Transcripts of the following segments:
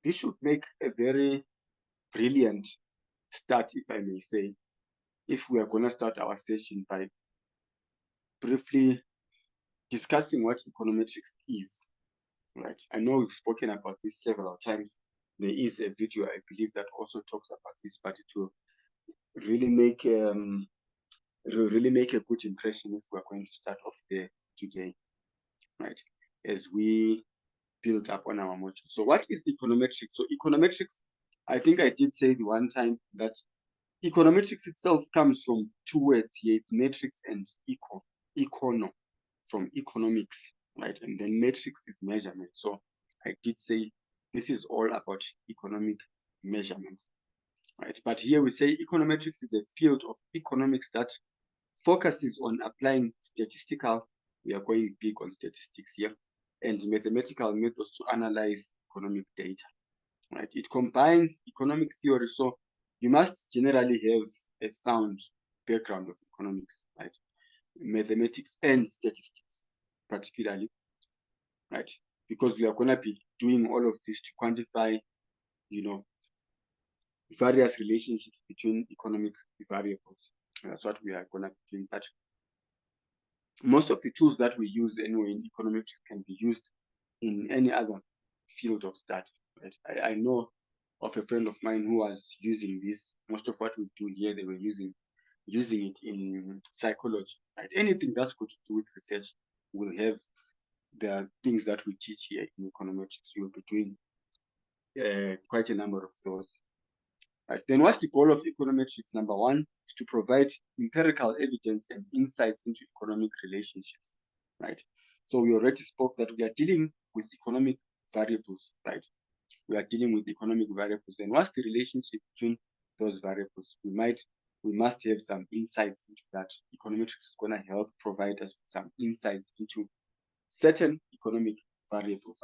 this should make a very brilliant start, if I may say, if we are going to start our session by briefly discussing what econometrics is. Right. I know we've spoken about this several times. There is a video, I believe, that also talks about this, but it will really make a good impression if we're going to start off there today, right? As we build up on our module. So what is econometrics? So econometrics, I think I did say the one time that econometrics itself comes from two words here. It's metrics and econo, from economics, right? And then metrics is measurement. So I did say this is all about economic measurements, right? But here we say econometrics is a field of economics that focuses on applying statistical, we are going big on statistics here, and mathematical methods to analyze economic data, right? It combines economic theory, so you must generally have a sound background of economics, right? Mathematics and statistics, particularly, right? Because we are going to be doing all of this to quantify, various relationships between economic variables. That's what we are going to be doing. But most of the tools that we use anyway in econometrics can be used in any other field of study. Right? I know of a friend of mine who was using this. Most of what we do here, they were using it in psychology. Right? Anything that's got to do with research will have the things that we teach here in econometrics. You'll be doing quite a number of those. Right. Then what's the goal of econometrics? Number one is to provide empirical evidence and insights into economic relationships, right? So we already spoke that we are dealing with economic variables, right? We are dealing with economic variables. Then what's the relationship between those variables? We must have some insights into that. Econometrics is going to help provide us with some insights into certain economic variables.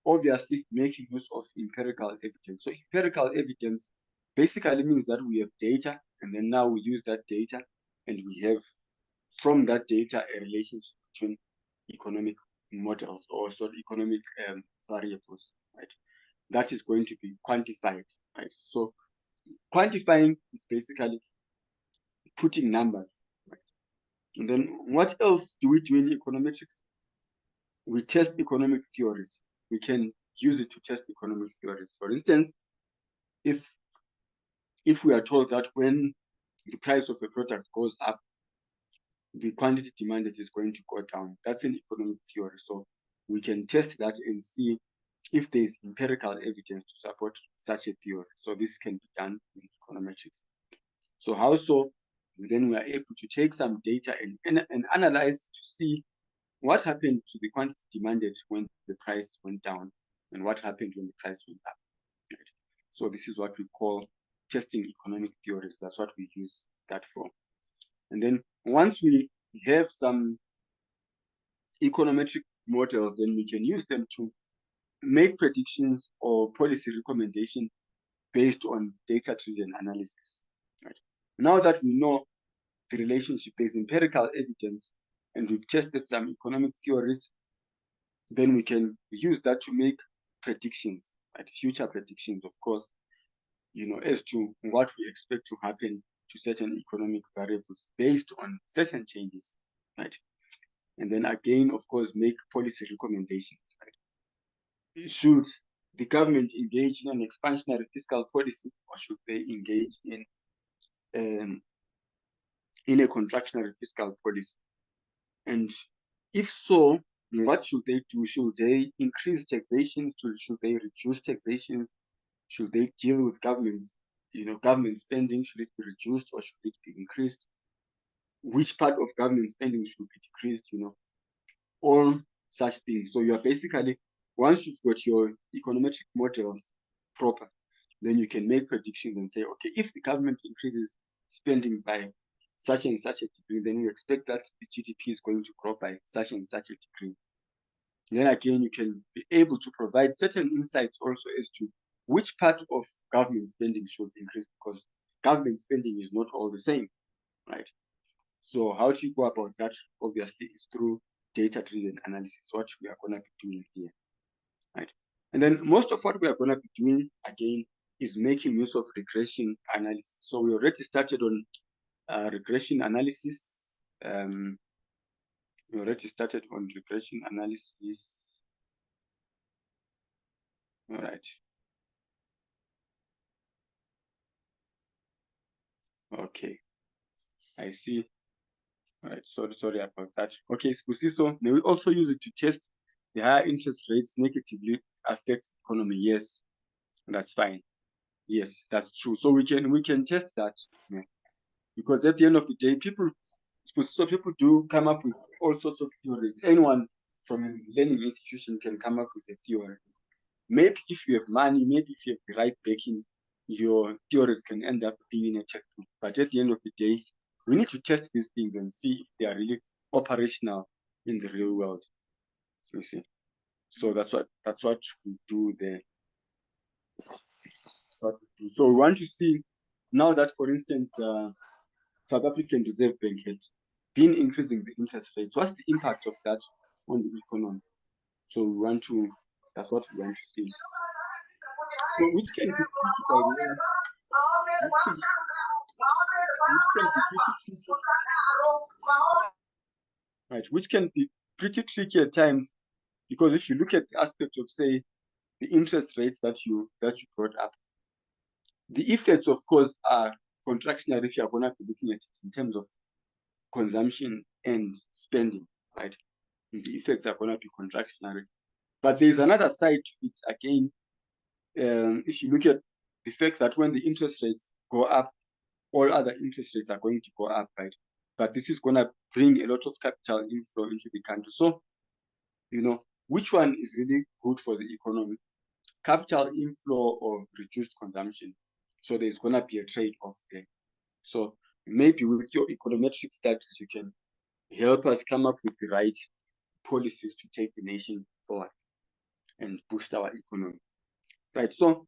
Obviously, making use of empirical evidence. So empirical evidence basically means that we have data, and then now we use that data, and we have from that data a relationship between economic models or sort of economic variables, right? That is going to be quantified, right? So quantifying is basically putting numbers, right? And then what else do we do in econometrics? We test economic theories. We can use it to test economic theories. For instance, if we are told that when the price of a product goes up, the quantity demanded is going to go down, that's an economic theory. So we can test that and see if there is empirical evidence to support such a theory. So this can be done in econometrics. So how so? Then we are able to take some data and analyze to see what happened to the quantity demanded when the price went down and what happened when the price went up. Right? So this is what we call testing economic theories. That's what we use that for. And then once we have some econometric models, then we can use them to make predictions or policy recommendation based on data-driven analysis. Right? Now that we know the relationship, there's empirical evidence, and we've tested some economic theories, then we can use that to make predictions, right? Future predictions, of course, as to what we expect to happen to certain economic variables based on certain changes, right? And then again, of course, make policy recommendations, right? Should the government engage in an expansionary fiscal policy, or should they engage in a contractionary fiscal policy? And if so, what should they do? Should they increase taxation? Should they reduce taxation? Should they deal with government spending? Should it be reduced or should it be increased? Which part of government spending should be decreased? All such things. So you are basically, once you've got your econometric models proper, then you can make predictions and say, okay, if the government increases spending by such and such a degree, then we expect that the GDP is going to grow by such and such a degree. Then again, you can be able to provide certain insights also as to which part of government spending should increase, because government spending is not all the same, right? So how do you go about that? Obviously, is through data-driven analysis, what we are going to be doing here, right? And then most of what we are going to be doing again is making use of regression analysis. So we already started on regression analysis. We already started on regression analysis. All right. Okay, I see. All right, sorry about that. Okay, so may we also use it to test the higher interest rates negatively affect economy? Yes, that's fine. Yes, that's true. So we can test that, yeah. Because at the end of the day, people do come up with all sorts of theories. Anyone from a learning institution can come up with a theory. Maybe if you have money, maybe if you have the right backing, your theories can end up being a textbook. But at the end of the day, we need to test these things and see if they are really operational in the real world. You see. So that's what we do there. So we want to see now that, for instance, the South African Reserve Bank had been increasing the interest rates. What's the impact of that on the economy? So that's what we want to see. So which can be tricky, by the way, which can be pretty tricky, right? Which can be pretty tricky at times, because if you look at the aspect of, say, the interest rates that you brought up, the effects, of course, are contractionary if you are going to be looking at it in terms of consumption and spending, right? And the effects are going to be contractionary. But there's another side to it again. If you look at the fact that when the interest rates go up, all other interest rates are going to go up, right? But this is going to bring a lot of capital inflow into the country. So, which one is really good for the economy? Capital inflow or reduced consumption? So there's going to be a trade-off there. So maybe with your econometric studies, you can help us come up with the right policies to take the nation forward and boost our economy. Right. So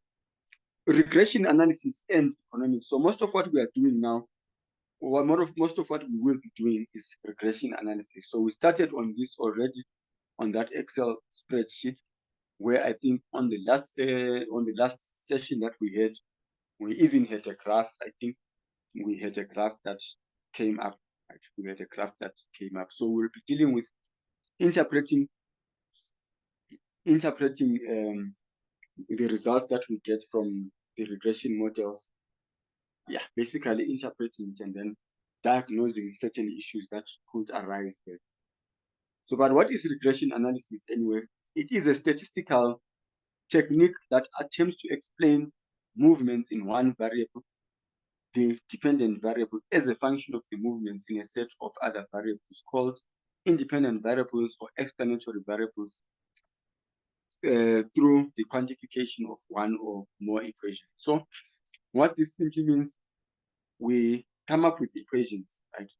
regression analysis and economics. So most of what we are doing now, or most of what we will be doing, is regression analysis. So we started on this already on that Excel spreadsheet, where I think on the last session that we had, we even had a graph. I think we had a graph that came up. Actually, we had a graph that came up. So we'll be dealing with interpreting the results that we get from the regression models. Yeah, basically interpreting it and then diagnosing certain issues that could arise there. So, but what is regression analysis anyway? It is a statistical technique that attempts to explain movements in one variable, the dependent variable, as a function of the movements in a set of other variables called independent variables or explanatory variables, through the quantification of one or more equations. So what this simply means, we come up with equations, right?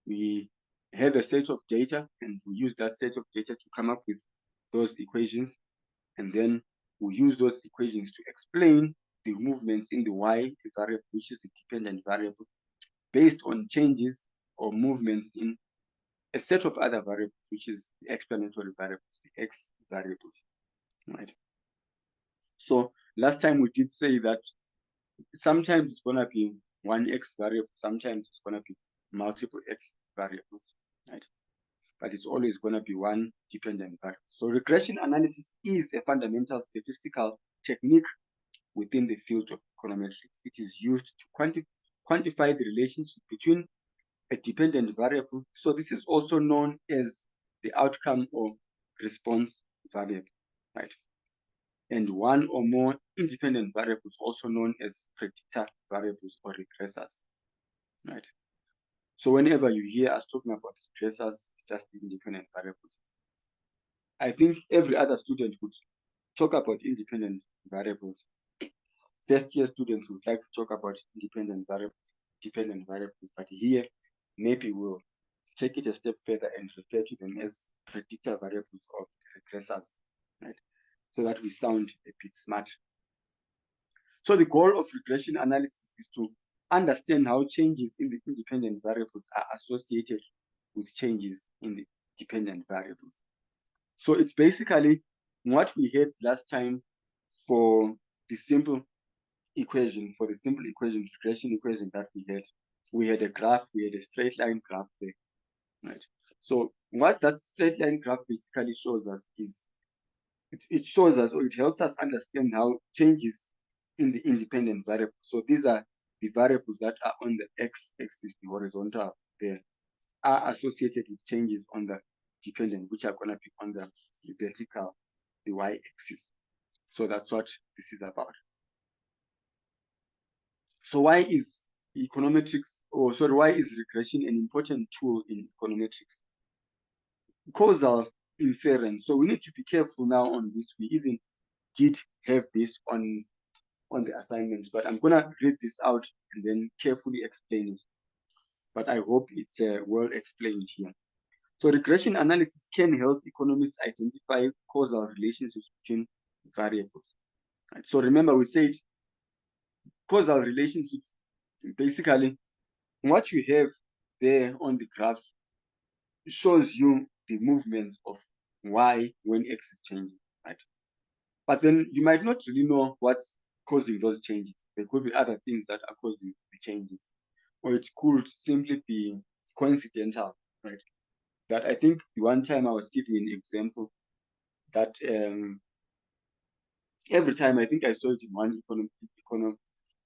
We have a set of data and we use that set of data to come up with those equations. And then we use those equations to explain the movements in the y variable, which is the dependent variable, based on changes or movements in a set of other variables, which is the explanatory variables, the x variables, right? So last time we did say that sometimes it's going to be one x variable, sometimes it's going to be multiple x variables, right? But it's always going to be one dependent variable. So regression analysis is a fundamental statistical technique within the field of econometrics. It is used to quantify the relationship between a dependent variable. So this is also known as the outcome or response variable, right? And one or more independent variables, also known as predictor variables or regressors, right? So whenever you hear us talking about regressors, it's just the independent variables. I think every other student would talk about independent variables. First year students would like to talk about independent variables, but here maybe we'll take it a step further and refer to them as predictor variables or regressors, right? So that we sound a bit smart. So the goal of regression analysis is to understand how changes in the independent variables are associated with changes in the dependent variables. So it's basically what we had last time for the simple equation, regression equation that we had a graph, we had a straight line graph there, right? So what that straight line graph basically shows us is, it shows us, or it helps us understand how changes in the independent variable. So these are the variables that are on the x-axis, the horizontal there, are associated with changes on the dependent, which are going to be on the vertical, the y-axis. So that's what this is about. So why is econometrics, why is regression an important tool in econometrics? Causal inference. So we need to be careful now on this. We even did have this on the assignment, but I'm gonna read this out and then carefully explain it. But I hope it's well explained here. So regression analysis can help economists identify causal relationships between variables. Right? So remember, we said causal relationships, basically what you have there on the graph shows you the movements of y when x is changing, right? But then you might not really know what's causing those changes. There could be other things that are causing the changes, or it could simply be coincidental, right? That I think the one time I was giving an example that every time, I think I saw it in one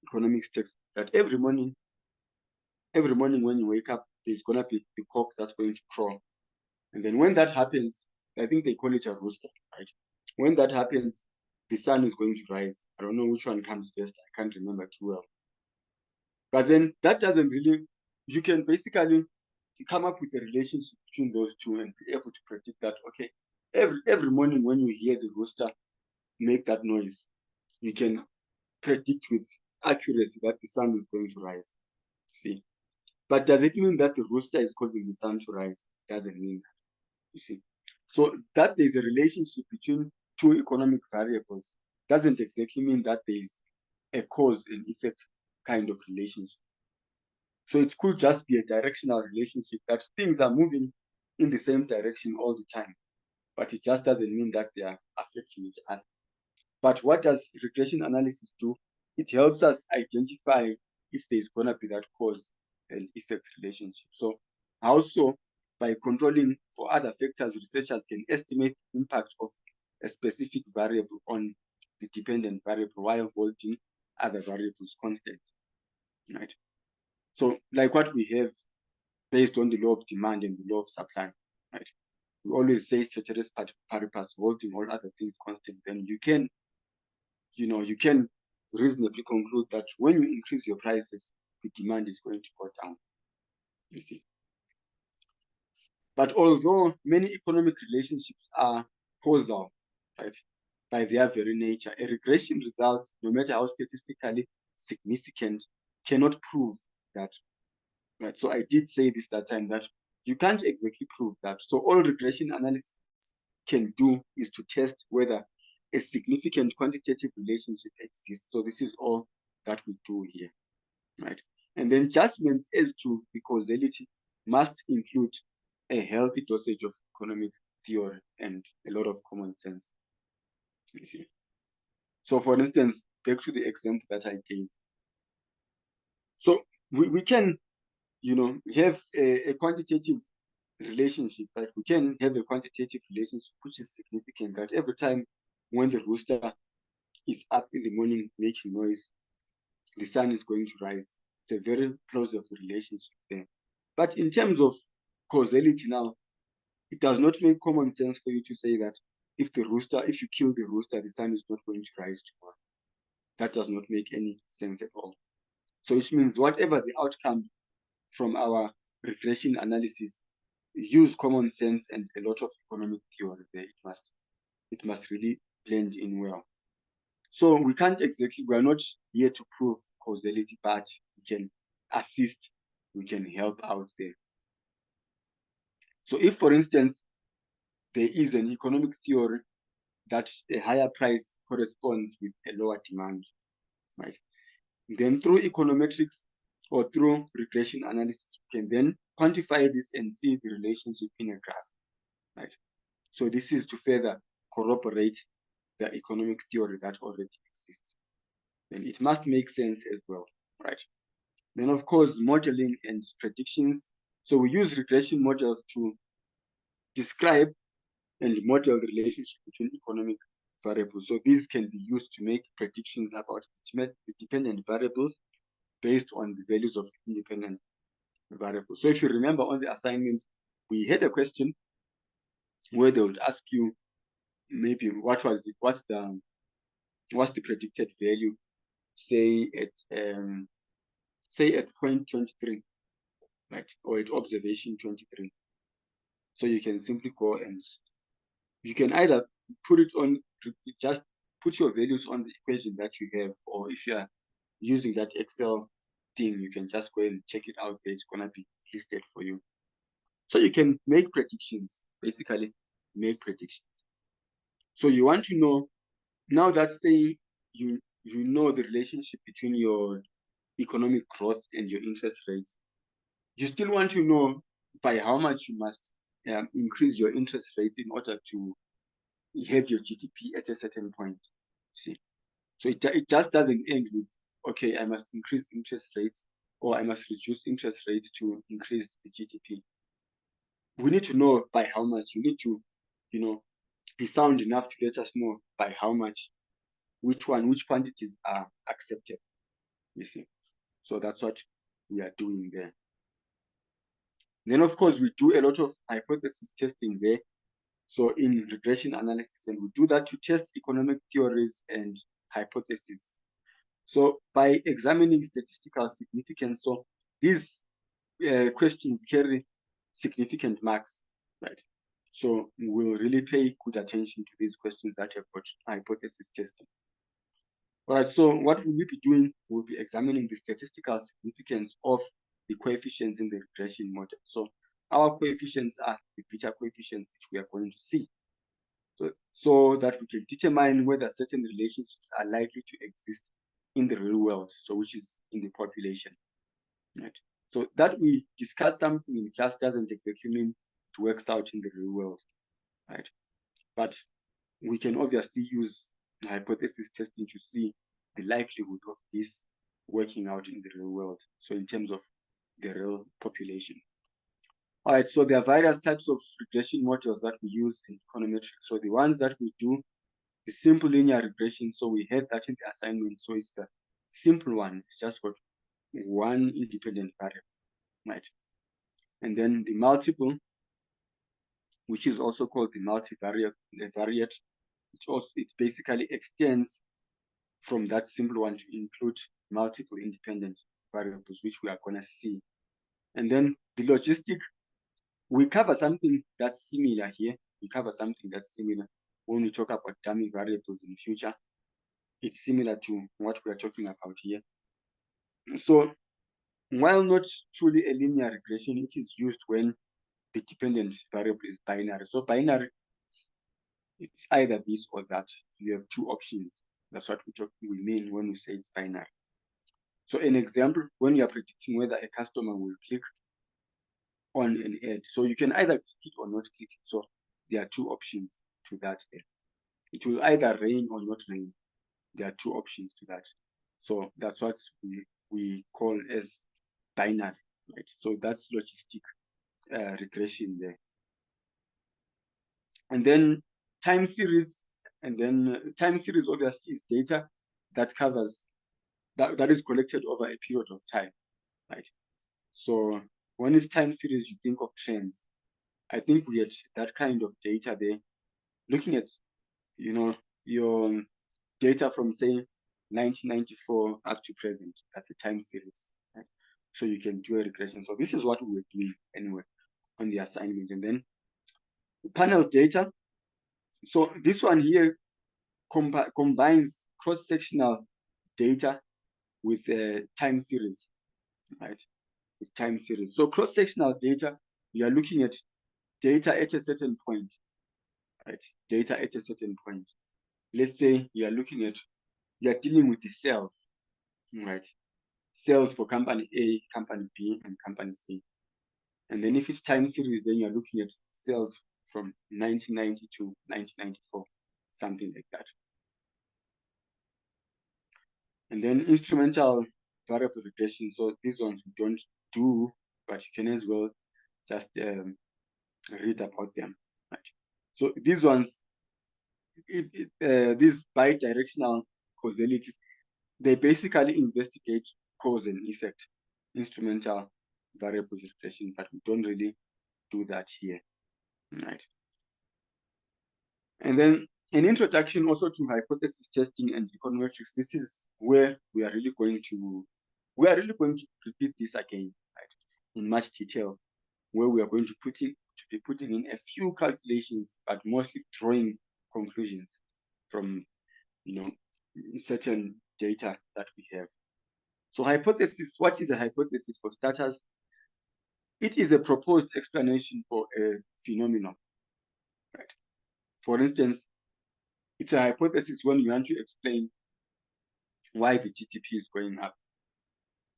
economics text, that every morning when you wake up, there's gonna be the cock that's going to crow. And then when that happens, I think they call it a rooster, right? When that happens, the sun is going to rise. I don't know which one comes first. I can't remember too well. But then that doesn't really, you can basically come up with a relationship between those two and be able to predict that, okay, every morning when you hear the rooster make that noise, you can predict with accuracy that the sun is going to rise. See? But does it mean that the rooster is causing the sun to rise? Doesn't mean that. You see? So that there's a relationship between two economic variables doesn't exactly mean that there's a cause and effect kind of relationship. So it could just be a directional relationship, that things are moving in the same direction all the time, but it just doesn't mean that they are affecting each other. But what does regression analysis do? It helps us identify if there's going to be that cause and effect relationship. So also, by controlling for other factors, researchers can estimate the impact of a specific variable on the dependent variable while holding other variables constant, right? So like what we have based on the law of demand and the law of supply, right? We always say ceteris paribus, holding all other things constant, then you can reasonably conclude that when you increase your prices, the demand is going to go down, you see. But although many economic relationships are causal, right, by their very nature, a regression result, no matter how statistically significant, cannot prove that, right? So I did say this that time, that you can't exactly prove that. So all regression analysis can do is to test whether a significant quantitative relationship exists. So this is all that we do here, right? And then judgments as to the causality must include a healthy dosage of economic theory and a lot of common sense, you see. So for instance, back to the example that I gave. So we can, have a quantitative relationship, right? We can have a quantitative relationship which is significant, that every time when the rooster is up in the morning making noise, the sun is going to rise. It's a very plausible relationship there. But in terms of causality now, it does not make common sense for you to say that if you kill the rooster, the sun is not going to rise tomorrow. That does not make any sense at all. So which means whatever the outcome from our regression analysis, use common sense and a lot of economic theory there. It must really blend in well. So we are not here to prove causality, but we can assist, we can help out there. So if, for instance, there is an economic theory that a higher price corresponds with a lower demand, right? Then through econometrics or through regression analysis, we can then quantify this and see the relationship in a graph, right? So this is to further corroborate the economic theory that already exists. Then it must make sense as well, right? Then, of course, modeling and predictions. So we use regression models to describe and model the relationship between economic variables. So these can be used to make predictions about the dependent variables based on the values of independent variables. So if you remember on the assignment, we had a question where they would ask you maybe what's the predicted value, say at point 23, right, or at observation 23. So you can simply go and you can either put it on, just put your values on the equation that you have, or if you are using that Excel thing, you can just go and check it out there. It's gonna be listed for you. So you can make predictions, basically make predictions. So you want to know, now that say you know the relationship between your economic growth and your interest rates, you still want to know by how much you must increase your interest rates in order to have your GDP at a certain point. See, so it just doesn't end with, okay, I must increase interest rates or I must reduce interest rates to increase the GDP. We need to know by how much. You need to, be sound enough to let us know by how much, which quantities are accepted. You see, so that's what we are doing there. Then, of course, we do a lot of hypothesis testing there. So in regression analysis, and we do that to test economic theories and hypotheses. So by examining statistical significance, so these questions carry significant marks, right? So we'll really pay good attention to these questions that have got hypothesis testing. All right, so what will we be doing? We'll be examining the statistical significance of the coefficients in the regression model. So our coefficients are the beta coefficients, which we are going to see. So that we can determine whether certain relationships are likely to exist in the real world, so which is in the population. Right? So that we discuss something in class doesn't exactly mean it works out in the real world, right? But we can obviously use hypothesis testing to see the likelihood of this working out in the real world. So in terms of the real population. All right, so there are various types of regression models that we use in econometrics. So the ones that we do, the simple linear regression, so we had that in the assignment. So it's the simple one. It's just got one independent variable, right? And then the multiple, which is also called the multivariate, it basically extends from that simple one to include multiple independent variables, which we are going to see. And then the logistic, we cover something that's similar here. We cover something that's similar when we talk about dummy variables in future. It's similar to what we are talking about here. So while not truly a linear regression, it is used when the dependent variable is binary. So binary, it's either this or that. You have two options. That's what we mean when we say it's binary. So an example, when you are predicting whether a customer will click on an ad, so you can either click it or not click it. So there are two options to that. It will either rain or not rain. There are two options to that. So that's what we call as binary, right? So that's logistic regression there. And then time series, time series obviously is data that covers that is collected over a period of time, right? So when it's time series, you think of trends. I think we had that kind of data there, looking at your data from say 1994 up to present. That's a time series, right? So you can do a regression. So this is what we were doing anyway on the assignment. And then panel data. So this one here combines cross-sectional data with time series, right? With time series. So cross-sectional data, you are looking at data at a certain point, right? Data at a certain point. Let's say you are dealing with the sales, right? Sales for company A, company B, and company C. And then if it's time series, then you're looking at sales from 1990 to 1994, something like that. And then instrumental variable regression. So these ones we don't do, but you can as well just read about them. Right. So these ones, these bidirectional causalities, they basically investigate cause and effect, instrumental variables regression, but we don't really do that here. Right. And then an introduction also to hypothesis testing and econometrics. This is where we are really going to repeat this again, right, in much detail, where we are going to be putting in a few calculations, but mostly drawing conclusions from certain data that we have. So hypothesis, what is a hypothesis for starters? It is a proposed explanation for a phenomenon, right? For instance, it's a hypothesis when you want to explain why the GDP is going up,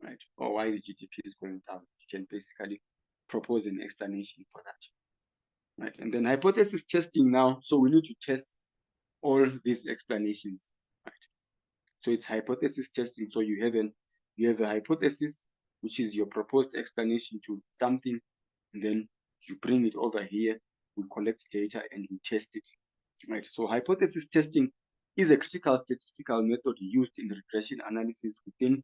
right? Or why the GDP is going down. You can basically propose an explanation for that, right? And then hypothesis testing now, so we need to test all these explanations, right? So it's hypothesis testing. So you have a hypothesis, which is your proposed explanation to something, and then you bring it over here, we collect data and we test it, right? So hypothesis testing is a critical statistical method used in regression analysis within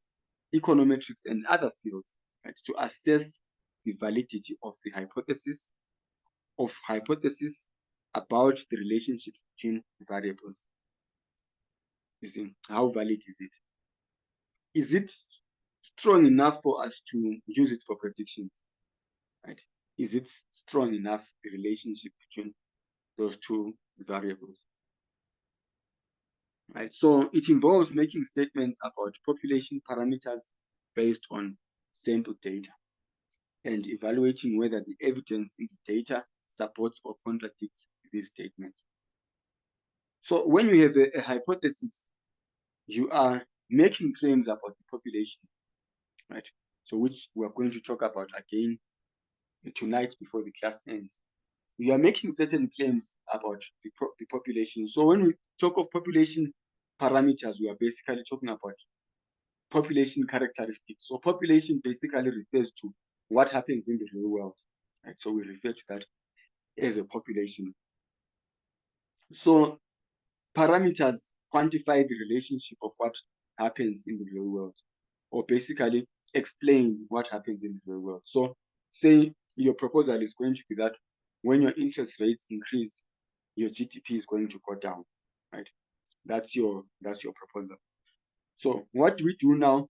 econometrics and other fields, right, to assess the validity of the hypothesis about the relationships between variables. You see, how valid is it? Is it strong enough for us to use it for predictions? Right? Is it strong enough, the relationship between those two variables? Right. So it involves making statements about population parameters based on sample data and evaluating whether the evidence in the data supports or contradicts these statements. So when you have a hypothesis, you are making claims about the population, right? So which we are going to talk about again tonight before the class ends. We are making certain claims about the population. So when we talk of population parameters, we are basically talking about population characteristics. So population basically refers to what happens in the real world, right? So we refer to that as a population. So parameters quantify the relationship of what happens in the real world, or basically explain what happens in the real world. So say your proposal is going to be that when your interest rates increase, your GDP is going to go down, right? That's your proposal. So what we do now,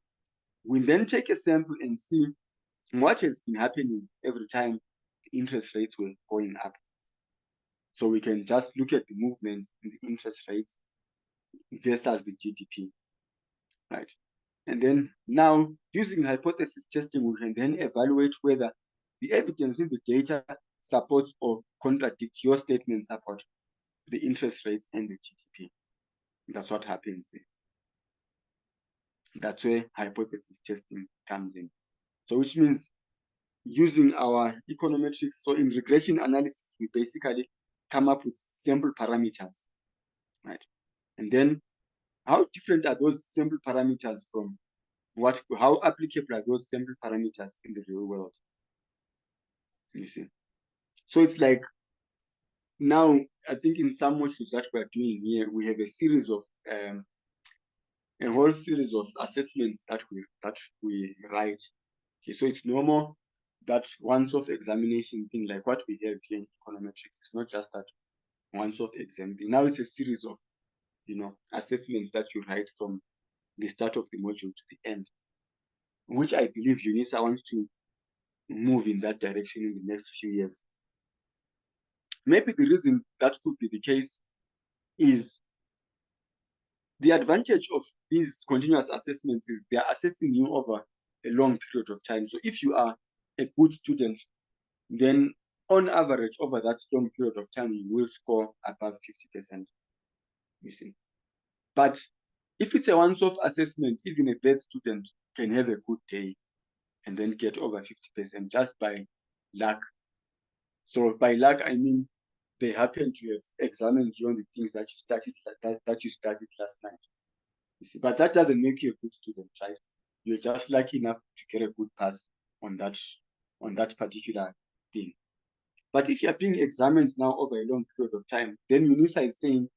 we then take a sample and see what has been happening every time the interest rates were going up. So we can just look at the movements in the interest rates versus the GDP, right? And then now, using hypothesis testing, we can then evaluate whether the evidence in the data supports or contradicts your statements about the interest rates and the GDP. That's what happens there. That's where hypothesis testing comes in. So which means using our econometrics, so in regression analysis, we basically come up with sample parameters, right? And then how different are those sample parameters from how applicable are those sample parameters in the real world? You see. So it's like now, I think in some modules that we're doing here, we have a whole series of assessments that we write. Okay, so it's normal that once-off examination thing like what we have here in econometrics. It's not just that once-off exam thing. Now it's a series of assessments that you write from the start of the module to the end, which I believe UNISA wants to move in that direction in the next few years. Maybe the reason that could be the case is the advantage of these continuous assessments is they are assessing you over a long period of time. So if you are a good student, then on average over that long period of time, you will score above 50%, you see. But if it's a once-off assessment, even a bad student can have a good day and then get over 50% just by luck. So by luck, I mean they happen to have examined you on the things that you studied last night. You see, but that doesn't make you a good student, right? You're just lucky enough to get a good pass on that particular thing. But if you're being examined now over a long period of time, then UNISA is saying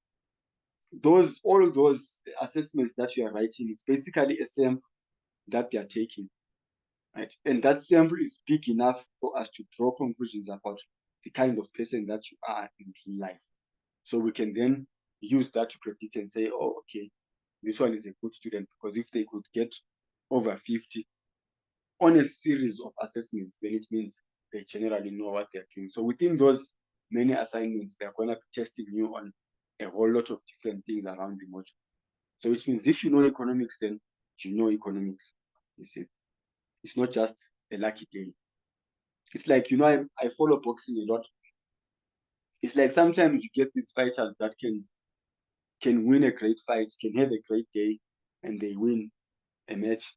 all those assessments that you are writing, it's basically a sample that they are taking, right? And that sample is big enough for us to draw conclusions about the kind of person that you are in real life. So we can then use that to predict and say, oh, okay, this one is a good student, because if they could get over 50 on a series of assessments, then it means they generally know what they're doing. So within those many assignments, they're going to be testing you on a whole lot of different things around the module. So which means if you know economics, then you know economics. You see, it's not just a lucky day. It's like, I follow boxing a lot. It's like sometimes you get these fighters that can win a great fight, can have a great day, and they win a match.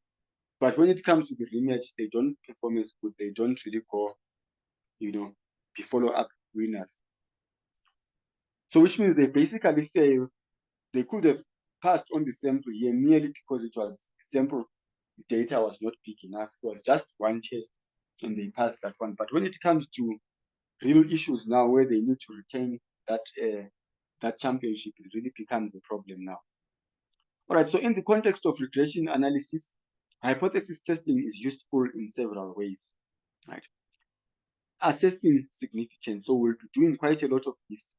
But when it comes to the rematch, they don't perform as good. They don't really go, be follow-up winners. So which means they basically fail. They could have passed on the sample here merely because sample data was not big enough. It was just one test and they passed that one. But when it comes to real issues now where they need to retain that championship, it really becomes a problem now. All right, so in the context of regression analysis, hypothesis testing is useful in several ways, right? Assessing significance, so we'll be doing quite a lot of this.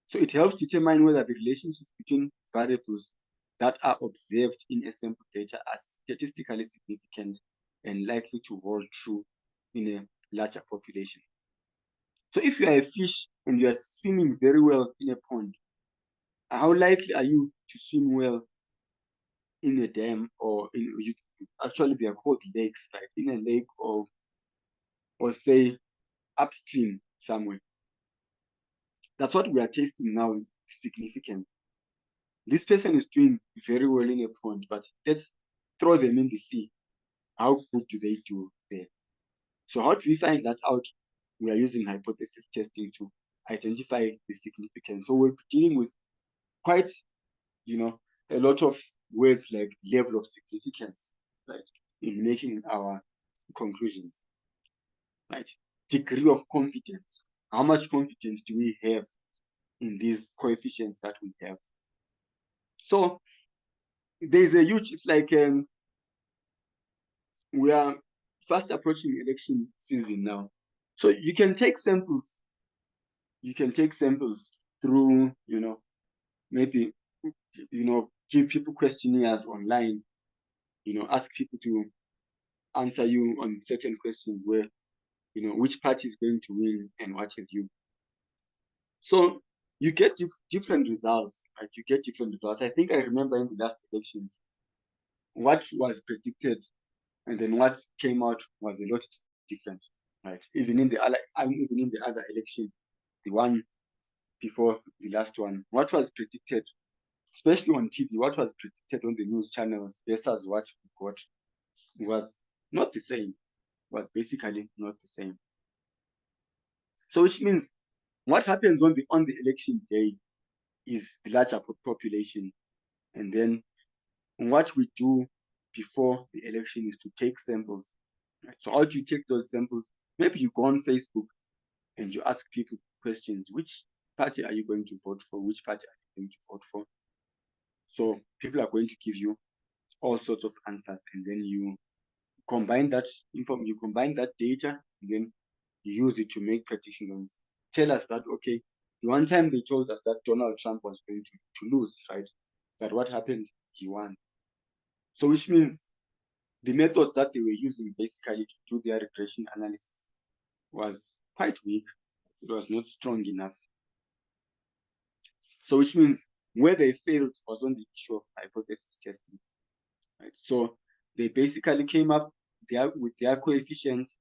So it helps determine whether the relationships between variables that are observed in a sample data are statistically significant and likely to hold true in a larger population. So if you are a fish and you are swimming very well in a pond, how likely are you to swim well in a dam, or actually they are called lakes, right? In a lake, or say upstream somewhere. That's what we are testing now, significant. This person is doing very well in a pond, but let's throw them in the sea. How good do they do there? So how do we find that out? We are using hypothesis testing to identify the significance. So we're dealing with quite, a lot of words like level of significance, right, in making our conclusions, right? Degree of confidence. How much confidence do we have in these coefficients that we have? So there's a huge, it's like we are fast approaching election season now. So you can take samples. You can take samples through, maybe, give people questionnaires online, ask people to answer you on certain questions where, which party is going to win and what have you. So you get different results, right? You get different results. I think I remember in the last elections, what was predicted and then what came out was a lot different, right? Even in the other election, the one before the last one, what was predicted, especially on TV, what was predicted on the news channels versus what we got was not the same. Was basically not the same. So which means what happens on the election day is the larger population, and then what we do before the election is to take samples. Right? So how do you take those samples? Maybe you go on Facebook and you ask people questions. Which party are you going to vote for? Which party are you going to vote for? So people are going to give you all sorts of answers, and then you combine that you combine that data, and then you use it to make predictions. Tell us that, okay, the one time they told us that Donald Trump was going to lose, right? But what happened? He won. So which means the methods that they were using basically to do their regression analysis was quite weak. It was not strong enough. So which means where they failed was on the issue of hypothesis testing, right? So they basically came up with their coefficients,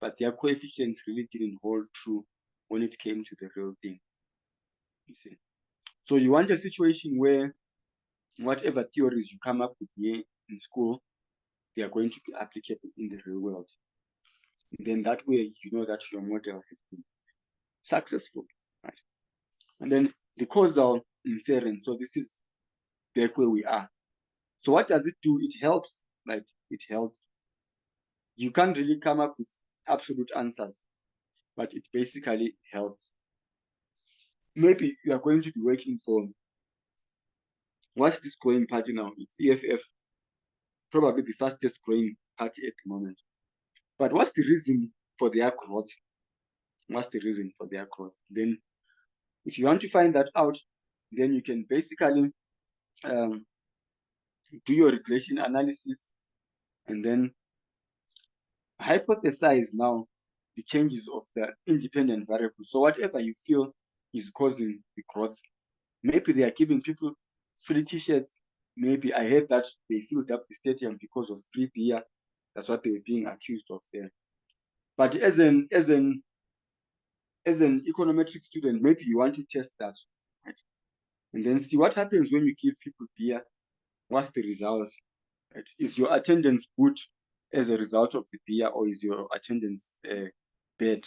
but their coefficients really didn't hold true when it came to the real thing, you see. So you want a situation where whatever theories you come up with here in school, they are going to be applicable in the real world. And then that way, you know that your model has been successful, right? And then the causal inference. So this is back where we are. So what does it do? It helps, right? It helps. You can't really come up with absolute answers, but it basically helps. Maybe you are going to be working for, what's this growing party now? It's EFF, probably the fastest growing party at the moment. But what's the reason for their growth? What's the reason for their growth? Then if you want to find that out, then you can basically do your regression analysis and then hypothesize now the changes of the independent variables. So whatever you feel is causing the growth, maybe they are giving people free t-shirts. Maybe I heard that they filled up the stadium because of free beer. That's what they were being accused of there. But as an econometric student, maybe you want to test that, right? And then see what happens when you give people beer. What's the result? Right? Is your attendance good as a result of the beer, or is your attendance bad?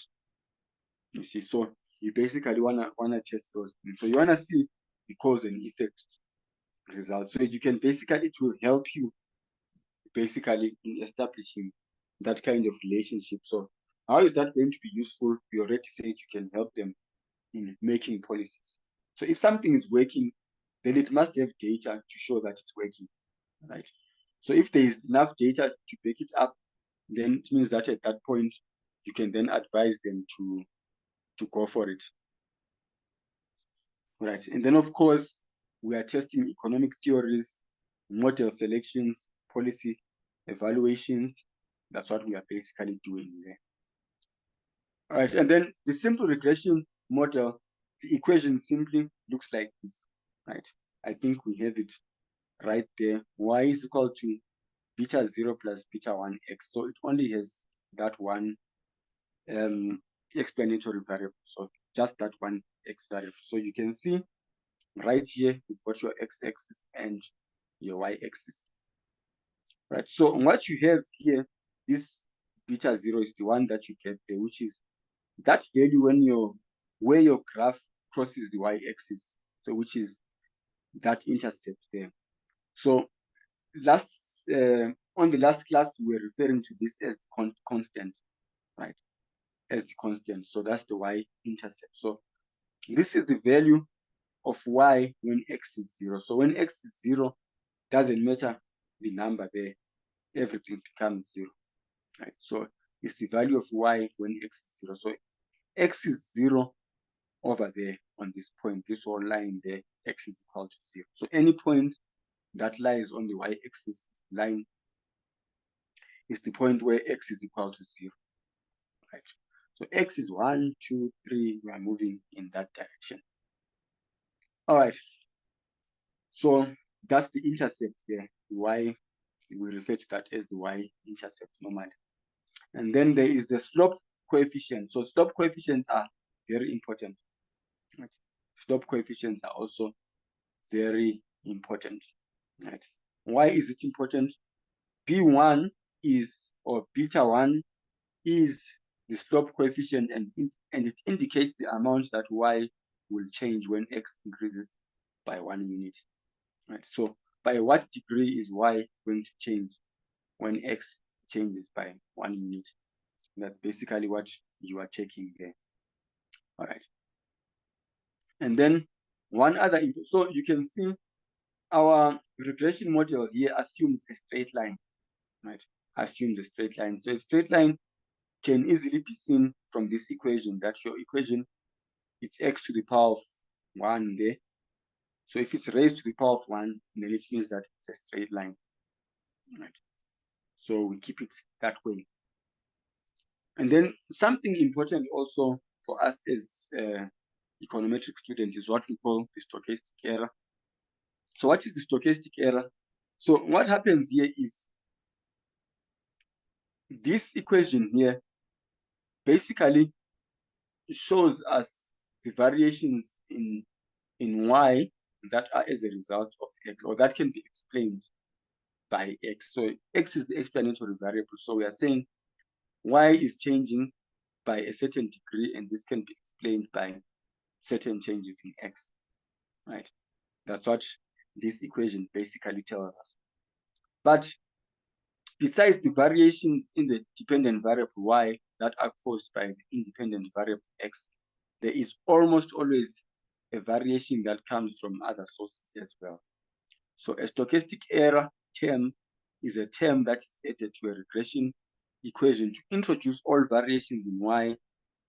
You see, so you basically wanna test those things. So you wanna see the cause and effect results. So you can basically, it will help you basically in establishing that kind of relationship. So how is that going to be useful? We already said you can help them in making policies. So if something is working, then it must have data to show that it's working, right? So if there is enough data to back it up, then it means that at that point, you can then advise them to go for it, right? And then, of course, we are testing economic theories, model selections, policy evaluations. That's what we are basically doing there. All right, and then the simple regression model, the equation simply looks like this, right? I think we have it right there. Y is equal to beta 0 plus beta 1x. So it only has that one explanatory variable. So just that one x variable. So you can see right here, you've got your x-axis and your y-axis, right? So what you have here, this beta 0 is the one that you get there, which is that value where your graph crosses the y-axis, so which is that intercept there. So on the last class, we were referring to this as the constant, right? As the constant. So that's the y-intercept. So this is the value of y when x is 0. So when x is 0, doesn't matter the number there, everything becomes 0, right? So it's the value of y when x is 0. So x is 0 over there on this point, this whole line there, x is equal to 0. So any point that lies on the y-axis line is the point where x is equal to 0, right? So x is 1, 2, 3, we are moving in that direction. All right, so that's the intercept there, y, we refer to that as the y-intercept normally. And then there is the slope coefficient. So slope coefficients are very important, right? Slope coefficients are also very important, right? Why is it important? B1 is, or beta 1 is the slope coefficient, and it indicates the amount that y will change when x increases by 1 unit, right? So by what degree is y going to change when x changes by 1 unit? That's basically what you are checking there. All right. And then one other, so you can see our regression model here assumes a straight line, right? Assumes a straight line. So a straight line can easily be seen from this equation, that your equation, it's x to the power of 1 there. So if it's raised to the power of 1, then it means that it's a straight line, right? So we keep it that way. And then something important also for us as econometric students is what we call the stochastic error. So what is the stochastic error? So what happens here is this equation here basically shows us the variations in y that are as a result of x, or that can be explained by x. So x is the explanatory variable. So we are saying y is changing by a certain degree, and this can be explained by certain changes in x, right? That's what this equation basically tells us. But besides the variations in the dependent variable y that are caused by the independent variable x, there is almost always a variation that comes from other sources as well. So a stochastic error term is a term that is added to a regression equation to introduce all variations in y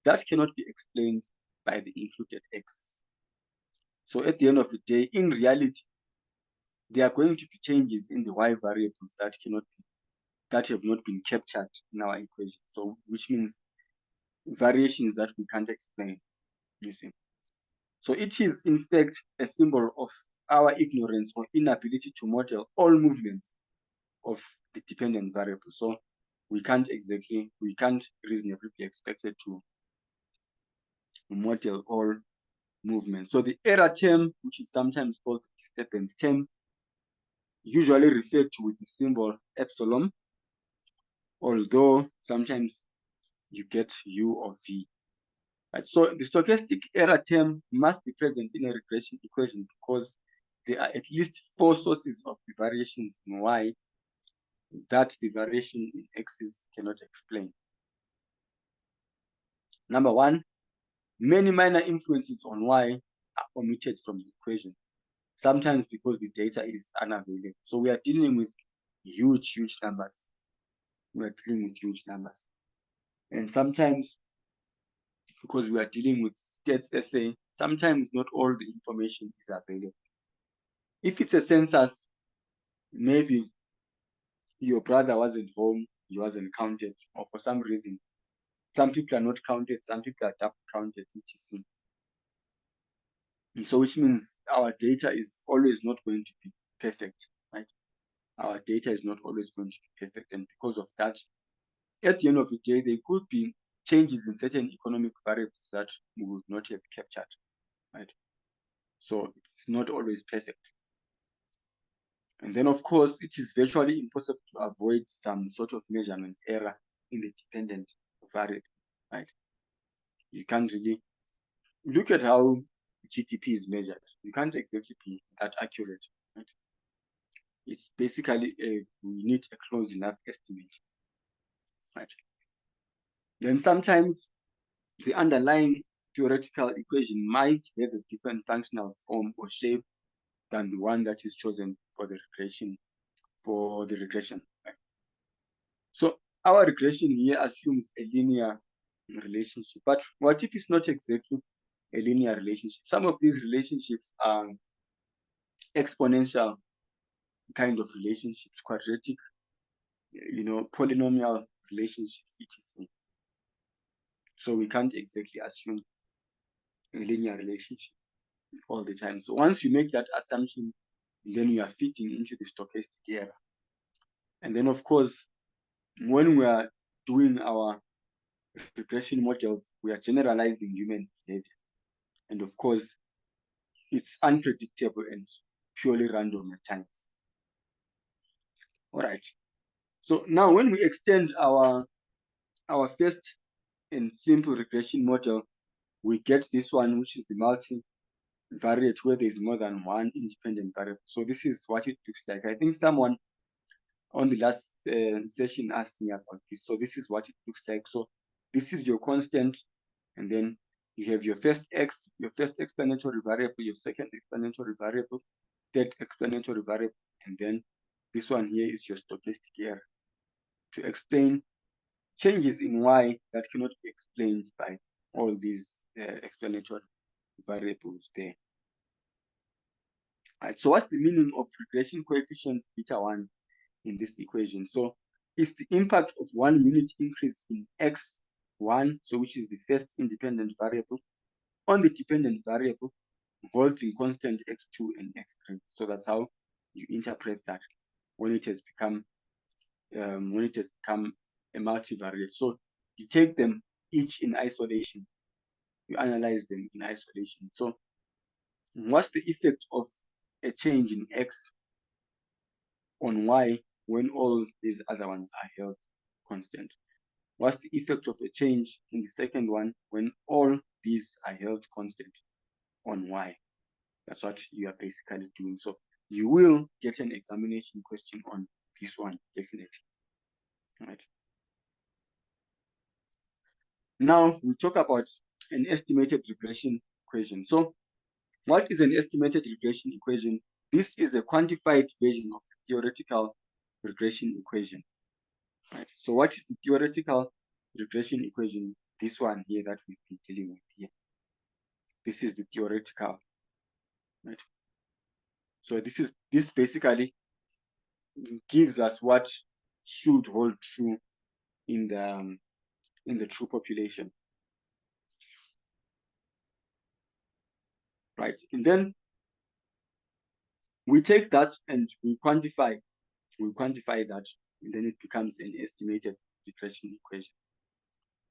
that cannot be explained by the included x's. So at the end of the day, in reality, there are going to be changes in the y variables that have not been captured in our equation. So which means variations that we can't explain, you see. So it is in fact a symbol of our ignorance or inability to model all movements of the dependent variable. So we can't reasonably be expected to model all movements. So the error term, which is sometimes called the disturbance term, usually referred to with the symbol epsilon, although sometimes you get U or V. Right? So the stochastic error term must be present in a regression equation because there are at least 4 sources of the variations in y that the variation in x's cannot explain. Number 1, many minor influences on y are omitted from the equation, sometimes because the data is unavailable. So we are dealing with huge numbers. And sometimes because we are dealing with stats essay, sometimes not all the information is available. If it's a census, maybe your brother wasn't home, he wasn't counted, or for some reason, some people are not counted, some people are double counted, etc. So which means our data is always not going to be perfect, right? Our data is not always going to be perfect, and because of that, at the end of the day, there could be changes in certain economic variables that we would not have captured, right? So it's not always perfect. And then, of course, it is virtually impossible to avoid some sort of measurement error in the dependent variable, right? You can't really look at how GDP is measured. You can't exactly be that accurate, right? It's basically we need a close enough estimate, right? Then sometimes the underlying theoretical equation might have a different functional form or shape than the one that is chosen for the regression. Right? So our regression here assumes a linear relationship, but what if it's not exactly a linear relationship? Some of these relationships are exponential kind of relationships, quadratic, polynomial relationships, etc. So we can't exactly assume a linear relationship all the time. So once you make that assumption, then you are fitting into the stochastic error. And then, of course, when we are doing our regression models, we are generalizing human behavior. And of course, it's unpredictable and purely random at times. All right. So now when we extend our first and simple regression model, we get this one, which is the multivariate, where there is more than one independent variable. So this is what it looks like. I think someone on the last session asked me about this. So this is what it looks like. So this is your constant, and then you have your first x, your first explanatory variable, your second explanatory variable, third explanatory variable, and then this one here is your stochastic error to explain changes in y that cannot be explained by all these explanatory variables there. Right, so what's the meaning of regression coefficient beta 1 in this equation? So it's the impact of 1 unit increase in x1, so which is the first independent variable, on the dependent variable holding constant x2 and x3. So that's how you interpret that when it has become a multivariate. So you take them each in isolation, you analyze them in isolation. So what's the effect of a change in x on y when all these other ones are held constant? What's the effect of a change in the second one when all these are held constant on y? That's what you are basically doing. So you will get an examination question on this one, definitely. Right. Now we talk about an estimated regression equation. So what is an estimated regression equation? This is a quantified version of the theoretical regression equation. Right. So what is the theoretical regression equation? This one here that we've been dealing with here. This is the theoretical. Right. So this basically gives us what should hold true in the true population. Right. And then we take that and we quantify that, and then it becomes an estimated regression equation.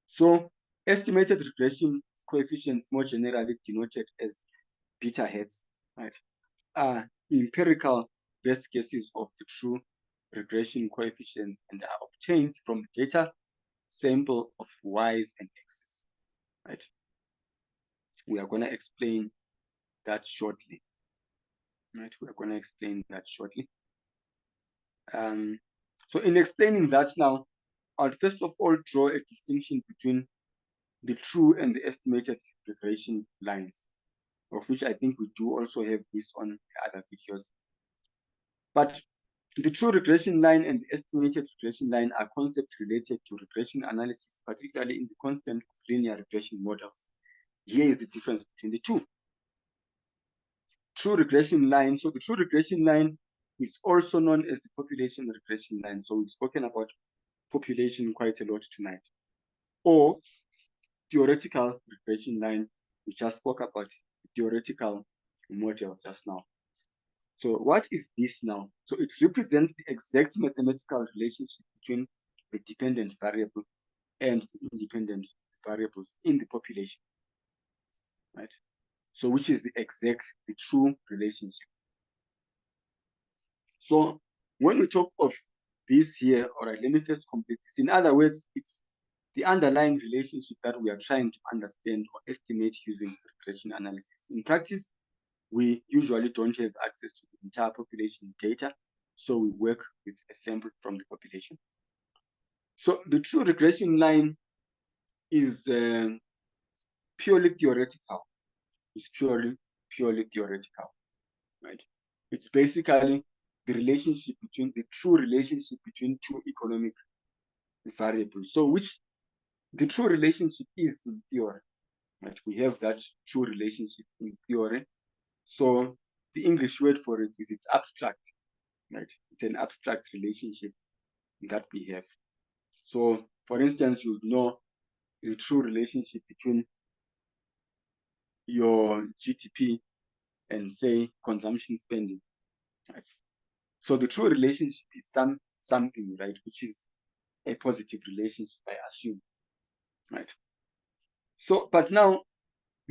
So estimated regression coefficients, more generally denoted as beta hats, right, are empirical best cases of the true regression coefficients and are obtained from data sample of y's and x's. Right. We are going to explain that shortly. Right. We are going to explain that shortly. So in explaining that now, I'll first of all draw a distinction between the true and the estimated regression lines, of which I think we do also have this on the other videos. But the true regression line and the estimated regression line are concepts related to regression analysis, particularly in the context of linear regression models. Here is the difference between the two. True regression line. So the true regression line is also known as the population regression line. So we've spoken about population quite a lot tonight. Or theoretical regression line, we just spoke about the theoretical model just now. So what is this now? So it represents the exact mathematical relationship between the dependent variable and the independent variables in the population, right? So which is the true relationship. So when we talk of this here, all right, let me first complete this. In other words, it's the underlying relationship that we are trying to understand or estimate using regression analysis. In practice, we usually don't have access to the entire population data, so we work with a sample from the population. So the true regression line is purely theoretical. It's purely theoretical, right? It's basically the true relationship between two economic variables. So which the true relationship is in theory, right? We have that true relationship in theory. So the English word for it is it's abstract, right? It's an abstract relationship that we have. So for instance, you know the true relationship between your GDP and say consumption spending, right? So the true relationship is something, right, which is a positive relationship, I assume, right? So, but now,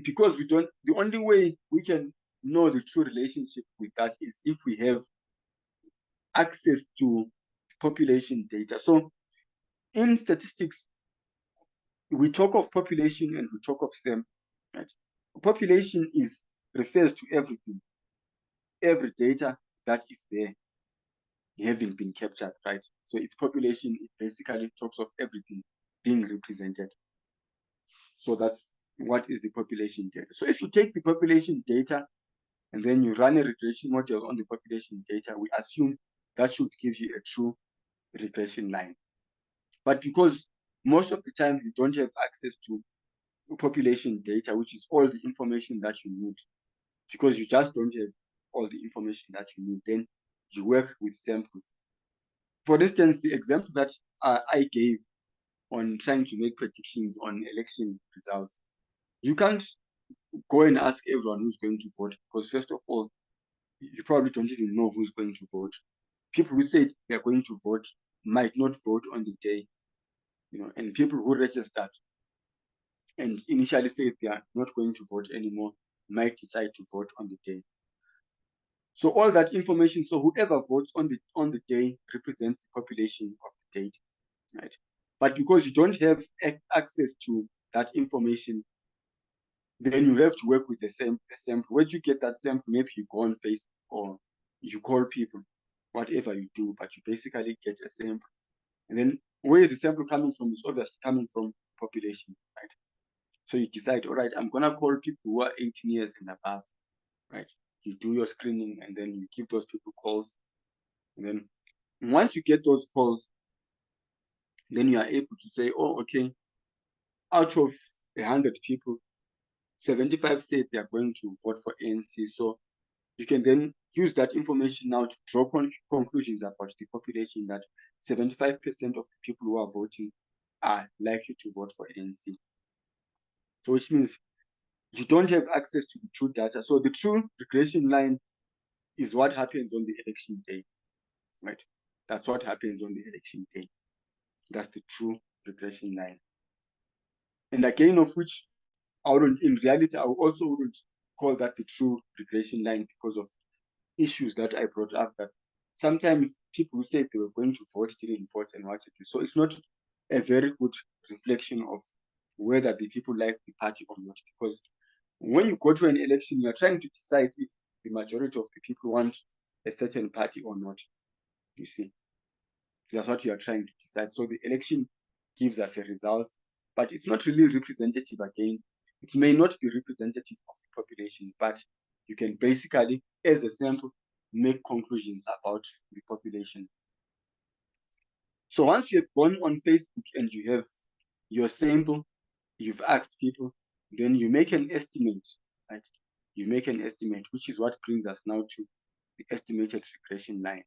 because the only way we can know the true relationship with that is if we have access to population data. So in statistics, we talk of population and we talk of SEM, right? Population refers to everything, every data that is there having been captured, right? So its population, it basically talks of everything being represented. So that's what is the population data. So if you take the population data and then you run a regression model on the population data, we assume that should give you a true regression line. But because most of the time you don't have access to population data, which is all the information that you need, because you just don't have all the information that you need, then you work with samples. For instance, the example that I gave on trying to make predictions on election results, you can't go and ask everyone who's going to vote, because first of all, you probably don't even know who's going to vote. People who said they're going to vote might not vote on the day, and people who registered and initially said they are not going to vote anymore might decide to vote on the day. So all that information, so whoever votes on the day represents the population of the date, right? But because you don't have access to that information, then you have to work with the sample. Where you get that sample, maybe you go on Facebook or you call people, whatever you do, but you basically get a sample. And then where is the sample coming from? It's obviously coming from population, right? So you decide, all right, I'm gonna call people who are 18 years and above, right? You do your screening and then you give those people calls. And then once you get those calls, then you are able to say, oh, okay, out of 100 people, 75 said they are going to vote for ANC. So you can then use that information now to draw conclusions about the population that 75% of the people who are voting are likely to vote for ANC. So which means you don't have access to the true data. So the true regression line is what happens on the election day, right? That's what happens on the election day. That's the true regression line. And again, of which I wouldn't, in reality, I also wouldn't call that the true regression line because of issues that I brought up, that sometimes people who say they were going to vote didn't vote and what to do. So it's not a very good reflection of whether the people like the party or not. Because when you go to an election, you're trying to decide if the majority of the people want a certain party or not. You see, that's what you are trying to decide. So the election gives us a result, but it's not really representative again. It may not be representative of the population, but you can basically, as a sample, make conclusions about the population. So once you have gone on Facebook and you have your sample, you've asked people, then you make an estimate, right? You make an estimate, which is what brings us now to the estimated regression line.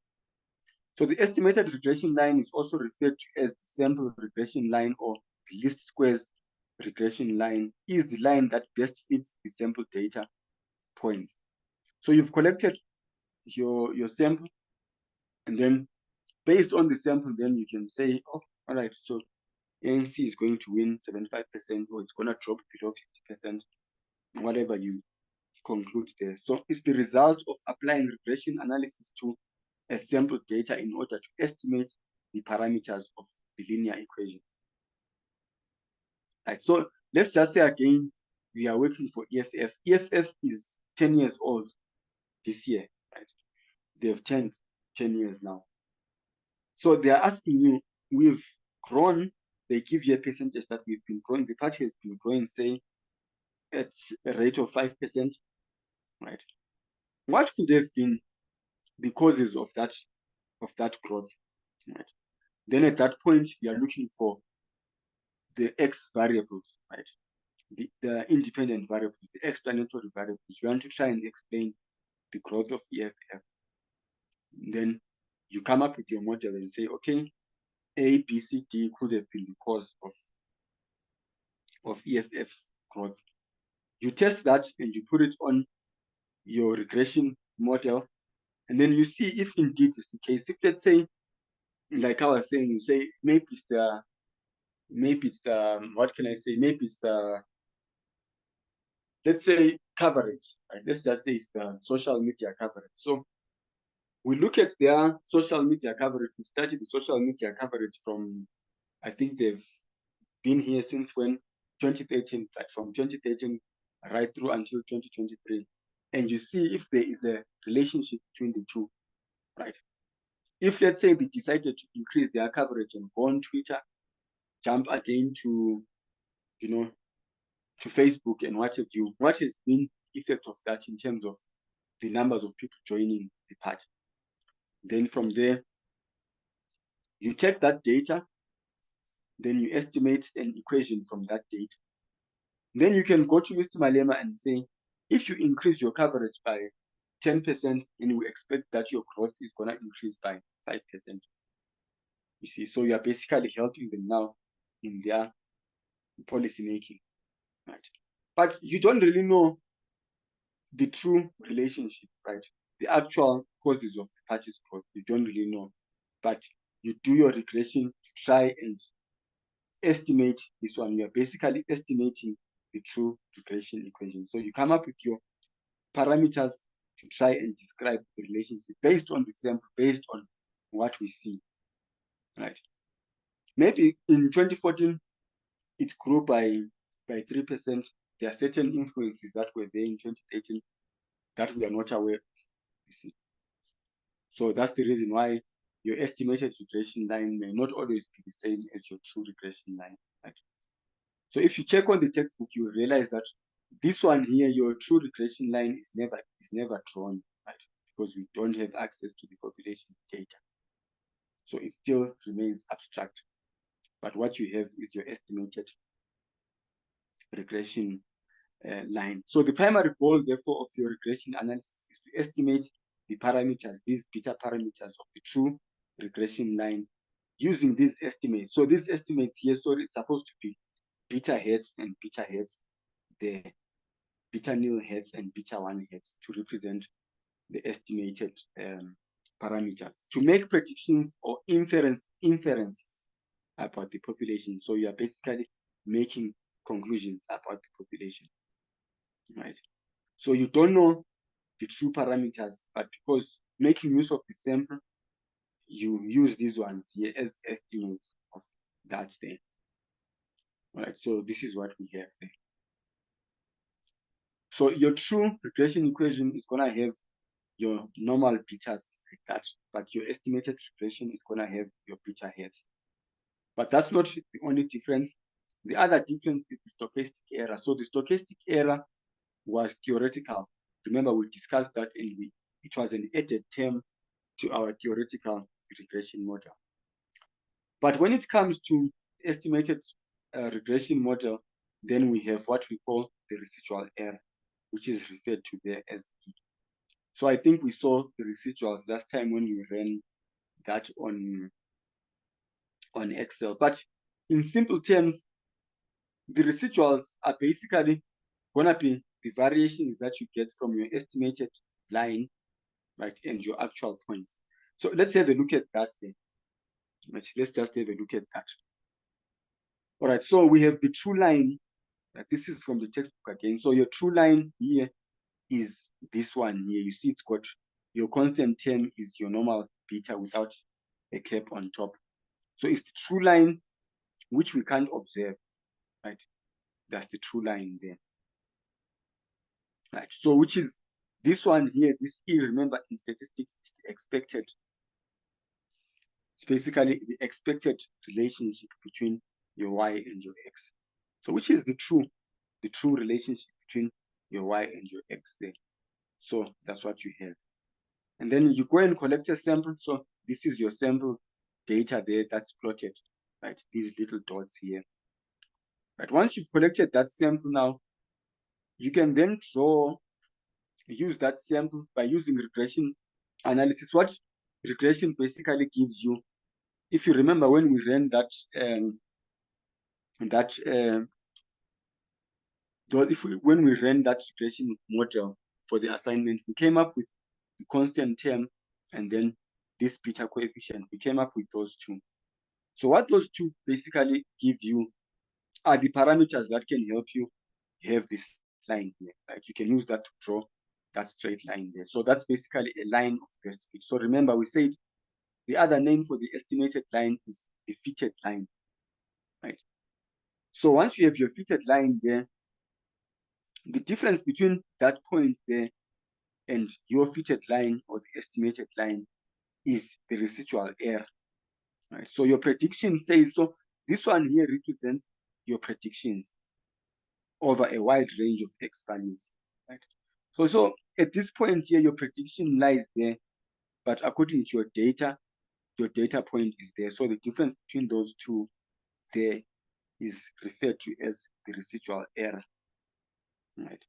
So the estimated regression line is also referred to as the sample regression line or the least squares regression line, is the line that best fits the sample data points. So you've collected your sample, and then based on the sample, then you can say, oh, all right, so ANC is going to win 75%, or it's going to drop below 50%, whatever you conclude there. So it's the result of applying regression analysis to a sample data in order to estimate the parameters of the linear equation. Right, so let's just say again, we are working for EFF. EFF is 10 years old this year, right? They've turned 10 years now. So they are asking you, we've grown, they give you a percentage that we've been growing. The party has been growing, say, at a rate of 5%, right? What could have been the causes of that growth, right? Then at that point, we are looking for the X variables, right? The independent variables, the explanatory variables. You want to try and explain the growth of EFF. Then you come up with your model and say, okay, A, B, C, D could have been the cause of EFF's growth. You test that and you put it on your regression model, and then you see if indeed it's the case. If, let's say, like I was saying, you say maybe it's the what can I say? Maybe it's the, let's say, coverage, right? Let's just say it's the social media coverage. So we look at their social media coverage. We started the social media coverage from, I think they've been here since when? 2013, like from 2013 right through until 2023. And you see if there is a relationship between the two, right? If, let's say, they decided to increase their coverage and go on Twitter, jump again to, to Facebook and what have you, what has been the effect of that in terms of the numbers of people joining the party? Then from there, you take that data, then you estimate an equation from that data. Then you can go to Mr. Malema and say, if you increase your coverage by 10%, and we expect that your growth is going to increase by 5%. You see, so you are basically helping them now in their policy making, right? But you don't really know the true relationship, right? The actual causes of the party's growth, you don't really know. But you do your regression to try and estimate this one. You are basically estimating the true regression equation. So you come up with your parameters to try and describe the relationship based on the sample, based on what we see, right? Maybe in 2014, it grew by 3%. There are certain influences that were there in 2018 that we are not aware of, you see. So that's the reason why your estimated regression line may not always be the same as your true regression line. Right? So if you check on the textbook, you will realize that this one here, your true regression line is never drawn, right? Because we don't have access to the population data. So it still remains abstract. But what you have is your estimated regression line. So the primary goal, therefore, of your regression analysis is to estimate the parameters, these beta parameters of the true regression line using these estimates. So these estimates here, so it's supposed to be beta heads and beta heads, the beta nil heads and beta 1 heads to represent the estimated parameters to make predictions or inferences about the population. So you are basically making conclusions about the population, right? So you don't know the true parameters, but because making use of the sample, you use these ones here as estimates of that thing. All right, so this is what we have there. So your true regression equation is gonna have your normal betas like that, but your estimated regression is gonna have your beta heads. But that's not the only difference. The other difference is the stochastic error. So the stochastic error was theoretical. Remember, we discussed that and it was an added term to our theoretical regression model. But when it comes to estimated regression model, then we have what we call the residual error, which is referred to there as E. So I think we saw the residuals last time when we ran that on Excel. But in simple terms, the residuals are basically gonna be the variations that you get from your estimated line, right, and your actual points. So let's have a look at that then. Let's just have a look at that. All right, so we have the true line. This is from the textbook again. So your true line here is this one here. You see it's got your constant term is your normal beta without a cap on top. So it's the true line which we can't observe, right? That's the true line there. Right, so which is this one here, this E, remember in statistics, is the expected. It's basically the expected relationship between your Y and your X. So which is the true relationship between your Y and your X there. So that's what you have. And then you go and collect a sample. So this is your sample data there that's plotted, right? These little dots here. Right, once you've collected that sample now, you can then use that sample by using regression analysis. What regression basically gives you, if you remember when we ran when we ran that regression model for the assignment, we came up with the constant term and then this beta coefficient. We came up with those two. So what those two basically give you are the parameters that can help you have this line here, right? You can use that to draw that straight line there. So that's basically a line of best fit. So remember, we said the other name for the estimated line is the fitted line, right? So once you have your fitted line there, the difference between that point there and your fitted line or the estimated line is the residual error, right? So your prediction says, so this one here represents your predictions over a wide range of X values, right? So at this point here, your prediction lies there, but according to your data point is there. So the difference between those two there is referred to as the residual error, right?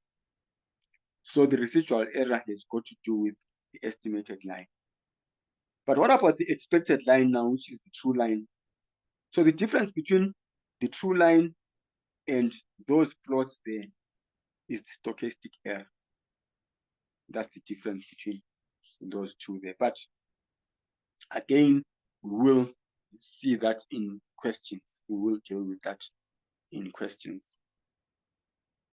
So the residual error has got to do with the estimated line. But what about the expected line now, which is the true line? So the difference between the true line and those plots there is the stochastic error. That's the difference between those two there. But again, we will see that in questions. We will deal with that in questions.